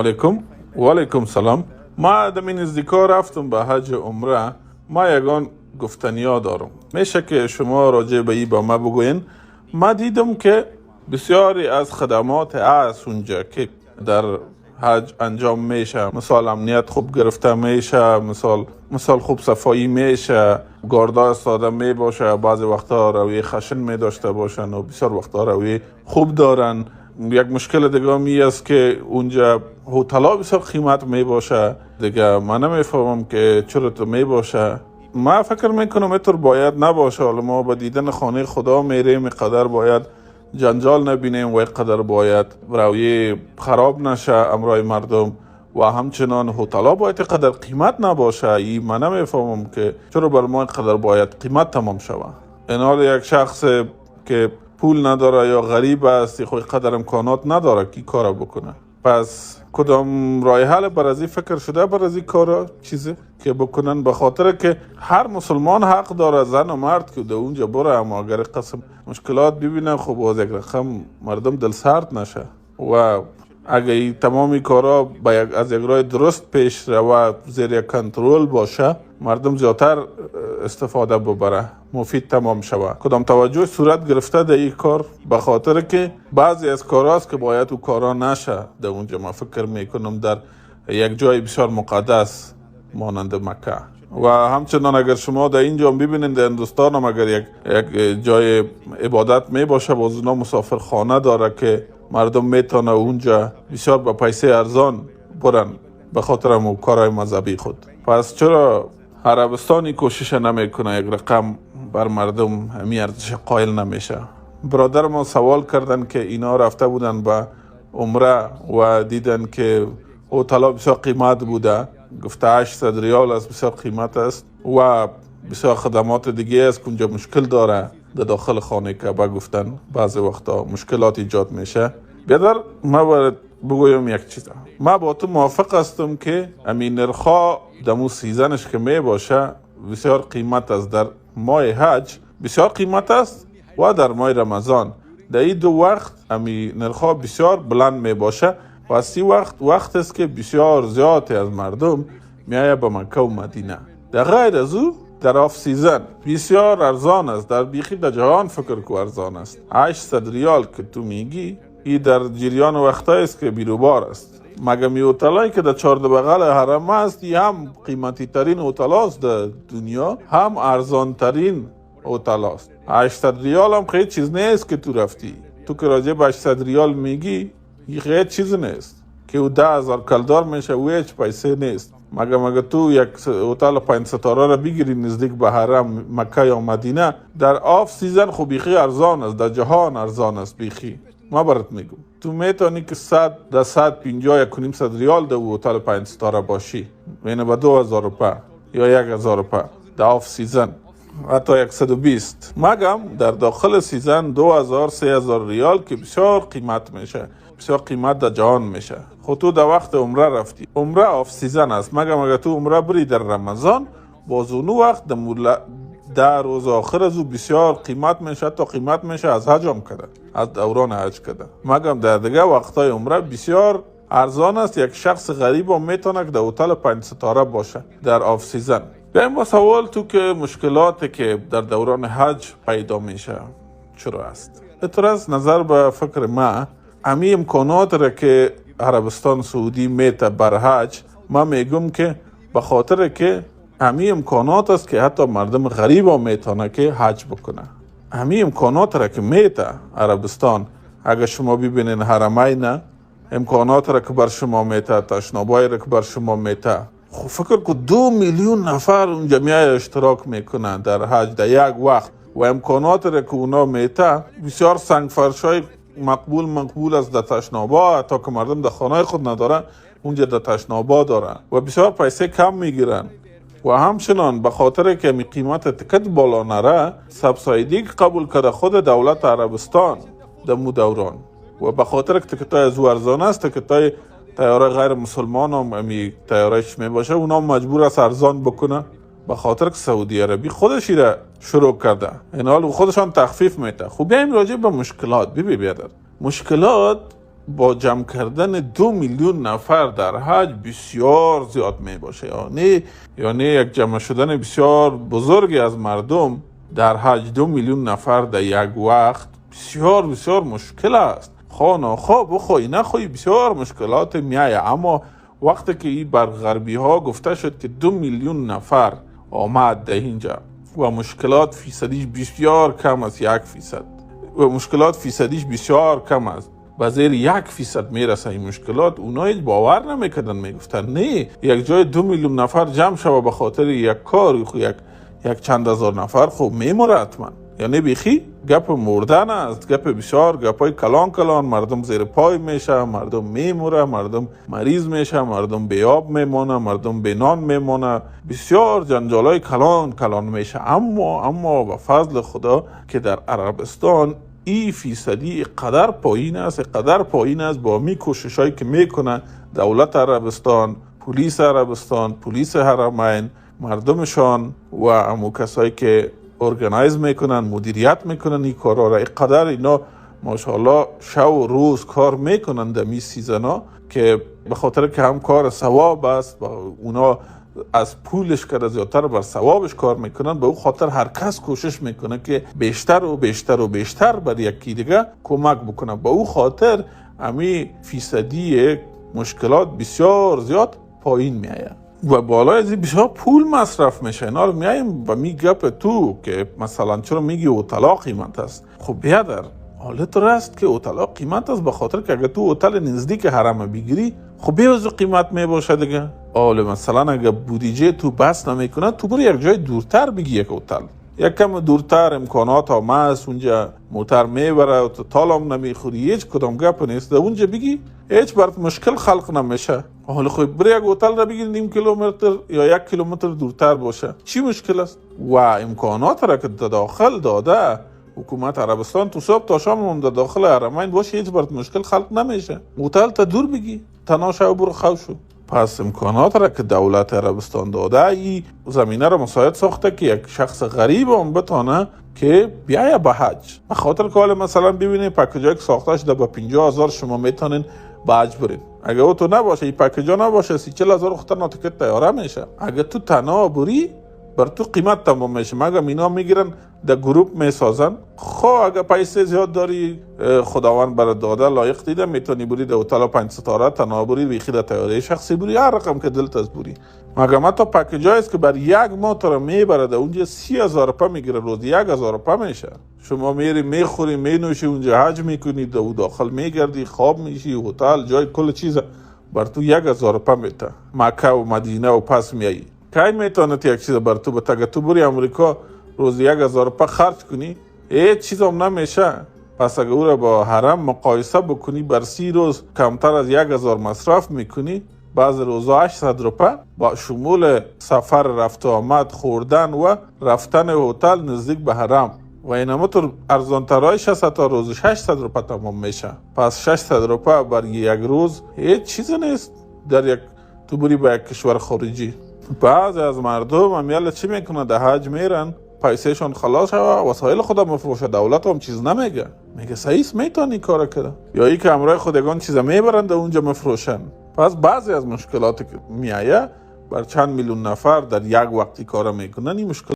علیکم و علیکم سلام. ما در نزدیکا رفتم به حج عمره. ما یگان گفتنیا دارم، میشه که شما راجع به این با ما بگوین. ما دیدم که بسیاری از خدمات از اونجا که در حج انجام میشه، مثال امنیت خوب گرفته میشه، مثال خوب صفایی میشه، گاردا استاده می باشه، بعضی وقتا روی خشن می داشته باشن و بسیار وقتا روی خوب دارن. یک مشکل دیگه می است که اونجا هتل‌ها بسیار قیمت می باشه دیگه. من نمیفهمم که چرا تو می باشه. ما فکر میکنم اینطور باید نباشه. حالا ما با دیدن خانه خدا میریم، قدر باید جنجال نبینیم و قدر باید روی خراب نشه امرای مردم، و همچنان هتل‌ها باید قدر قیمت نباشه. این من نمیفهمم که چرا بر ما قدر باید قیمت تمام شوه. این حال یک شخص که پول نداره یا غریب است، خود قدر امکانات نداره که کارا بکنه. پس کدام راه حل برازی فکر شده برازی کارا چیزی که بکنن؟ به خاطر که هر مسلمان حق داره، زن و مرد که در اونجا بره، اما اگر قسم مشکلات ببینه خب از یک رقم مردم دل سرد نشه. و اگه این تمامی کارا از یک راه درست پیش رو زیر یک کنترل باشه، مردم زیادتر استفاده ببره، مفید تمام شوه. کدام توجه صورت گرفته در این کار؟ به خاطر که بعضی از کاراست که باید او کارا نشه در اونجا. من فکر میکنم در یک جای بسیار مقدس مانند مکه. و همچنان اگر شما در اینجا ببینید در هندوستان هم اگر یک جای عبادت می باشه، باز اونا مسافر خانه داره که مردم میتونه اونجا بسیار با پیسه ارزان برن به خاطر همون کارهای مذهبی خود. پس چرا عربستانی کوشش نمیکنه یک رقم بر مردم همی ارزش قائل نمیشه؟ برادر ما سوال کردن که اینا رفته بودن به عمره و دیدن که هتل بسیار قیمت بوده. گفته 800 ریال از بسیار قیمت است و بسیار خدمات دیگه است که اونجا مشکل داره در داخل خانه کعبه. گفتن بعضی وقتا مشکلات ایجاد میشه. بیادر ما باید بگویم یک چیز. ما با تو موافق هستم که امین نرخا دمو سیزنش که می باشه بسیار قیمت است. در ماه حج بسیار قیمت است و در ماه رمضان. در این دو وقت امین نرخا بسیار بلند می باشه و از این وقت است که بسیار زیادی از مردم میایه به مکه و مدینه. در غیر از او در آف سیزن بسیار ارزان است. در بیخی در جهان فکر کو ارزان است. 800 ریال که تو میگی، ای در جریان وقتایی است که بیروبار است. مگه می هتلایی که در چارده بغل حرم است، ای هم قیمتی ترین هتل است در دنیا، هم ارزان ترین هتل است. 800 ریال هم خیلی چیز نیست که تو رفتی. تو که راجع به 800 ریال میگی، این خیلی چیز نیست که او 10,000 کلدار میشه و هیچ پیسه نیست. مگه تو یک هتل 5 ستاره را بگیری نزدیک به حرم مکه یا مدینه، در آف سیزن خب بیخی ارزان است. در جهان ارزان است بیخی. ما برات میگم تو میتونی که 150 یک کنیم 100 ریال در هتل 5 ستاره باشی، بین به 2000 روپه یا 1000 روپه در آف سیزن، حتی 120. مگم در داخل سیزن 2000-3000 ریال که بسیار قیمت میشه، بسیار قیمت در جهان میشه. خود تو در وقت عمره رفتی، عمره آف سیزن است. مگم اگر تو عمره بری در رمضان، باز اونو وقت در روز آخر از او بسیار قیمت میشه، تا قیمت میشه از حج هم کده، از دوران حج کده. مگم در دیگه وقتای عمره بسیار ارزان است. یک شخص غریب هم میتونه که در هتل 5 ستاره باشه در آف سیزن. بیایم با سوال تو که مشکلاتی که در دوران حج پیدا میشه چرا است؟ اطور از نظر به فکر ما امی امکانات را که عربستان سعودی میته بر حج، ما میگم که به خاطر که امی امکانات است که حتی مردم غریب هم میتونه که حج بکنه. امی امکانات را که میته عربستان، اگر شما ببینین حرمین امکانات را که بر شما میته، تشنابای را که بر شما میته، خب فکر که 2 میلیون نفر اون جمعیه اشتراک میکنن در حج در یک وقت. و امکانات را که اونا میته بسیار سنگ فرشای مقبول است در تشنابا، حتی که مردم در خانه خود ندارن اونجا در تشنابا دارن و بسیار پیسه کم میگیرن. و همچنان به خاطر که می قیمت تکت بالا نره، سبسایدی قبول کرده خود دولت عربستان در مو دوران. و به خاطر که تکتای از ارزان است، تکتای تیاره غیر مسلمان هم امی تیارهش می باشه، اونا مجبور است ارزان بکنه. به خاطر که سعودی عربی خودش را شروع کرده، این حال خودشان تخفیف میده. خب بیایم راجع به مشکلات بیادر. مشکلات با جمع کردن 2 میلیون نفر در حج بسیار زیاد می باشه. یعنی یک جمع شدن بسیار بزرگی از مردم در حج 2 میلیون نفر در یک وقت بسیار بسیار مشکل است. خب بخوای نخوای بسیار مشکلات میایه. اما وقتی که این بر غربی ها گفته شد که 2 میلیون نفر آمد در اینجا و مشکلات فیصدیش بسیار کم است، 1% و مشکلات فیصدیش بسیار کم است، به زیر 1% میرسه این مشکلات، اونا هیچ باور نمیکردن، میگفتن نه یک جای 2 میلیون نفر جمع شوه به خاطر یک کار یک چند هزار نفر خب میموره حتما. یعنی بیخی گپ مردن است، گپ بسیار گپای کلان، مردم زیر پای میشه، مردم میموره، مردم مریض میشه، مردم بی آب میمونه، مردم بی نان میمونه، بسیار جنجالای کلان میشه. اما به فضل خدا که در عربستان این فیصدی قدر پایین است با می کوششایی که میکنه دولت عربستان، پلیس عربستان، پلیس حرمین، مردمشان و امو کسایی که ارگنایز میکنن، مدیریت میکنن این کارا را، قدر اینا ماشاءالله شب و روز کار میکنن در می سیزنا که به خاطر که هم کار ثواب است و اونا از پولش که زیادتر بر ثوابش کار میکنن، به او خاطر هر کس کوشش میکنه که بیشتر بر یکی دیگه کمک بکنه. به او خاطر امی فیصدی مشکلات بسیار زیاد پایین میایه و بالای از این بسیار پول مصرف میشه. اینا رو میایم و میگپ تو که مثلا چرا میگی اوتلا قیمت است؟ خب بیادر حالت راست که اوتلا قیمت است، به خاطر که اگه تو اوتل نزدیک حرم بگیری خب بیوزو قیمت میباشه دیگه. مثلا اگه بودجه تو بس نمیکنه، تو برو یک جای دورتر بگی، یک اوتل یک کم دورتر، امکانات هم هست، اونجا موتر میبره و تو تالم نمیخوری، هیچ کدام گپ نیست، اونجا بگی هیچ برات مشکل خلق نمیشه. حالا خب برای یک اوتل را بگیر 0.5 کیلومتر یا 1 کیلومتر دورتر باشه، چی مشکل است؟ و امکانات را که داخل داده حکومت عربستان، تو صبح تا شام هم داخل حرمین باشه، هیچ برات مشکل خلق نمیشه. اوتل تا دور بگی، تناشه و برو خوشو. پس امکانات را که دولت عربستان داده، ای زمینه را مساعد ساخته که یک شخص غریب هم بتانه که بیایه به حج. به خاطر که مثلا ببینید پکیجایی که ساختهش ده به 50,000 شما میتونین به حج برین. اگه او تو نباشه، این پکیجا نباشه، 30-40,000 خطر ناتکت تیاره میشه. اگه تو تنها بری بر تو قیمت تمام میشه. مگه اینا میگیرن در گروپ میسازن. خب اگه پیسه زیاد داری، خداوند برات داده، لایق دیده، میتونی بری در هتل 5 ستاره تنها بری، بیخی در طیاره شخصی بری، هر رقم که دلت از بری. مگه ما تو پکیجایی است که بر یک ماه تو رو میبره در اونجا 30,000 روپیه میگیره، روزی 1,000 روپیه میشه. شما میری میخوری مینوشی، اونجا حج میکنی، داخل میگردی، خواب میشی، هتل جای کل چیز بر تو 1,000 روپیه میته. مکه و مدینه و پس میایی. کی میتونه یک چیز بر تو بتگه؟ تو بری امریکا روزی 1,000 روپیه خرج کنی، هیچ چیز هم نمیشه. پس اگه او را با حرم مقایسه بکنی، بر 30 روز کمتر از 1,000 مصرف میکنی، بعض روزا 800 روپیه با شمول سفر رفت و آمد، خوردن و رفتن هتل نزدیک به حرم. و اینما تو ارزان ترای 600 تا روزش 800 روپیه تمام میشه. پس 600 روپیه بر یک روز هیچ چیز نیست در یک تو بری به یک کشور خارجی. بعضی از مردم هم چی میکنه؟ در حج میرن، پیسهشون خلاص شوه، وسایل خدا مفروشه، دولت هم چیز نمیگه، میگه سعیس میتونی کار کنه، یا ای که امرای خودگان چیزا میبرند اونجا مفروشن. پس بعضی از مشکلاتی که میایه بر چند میلیون نفر در یک وقتی کار میکنن، این مشکل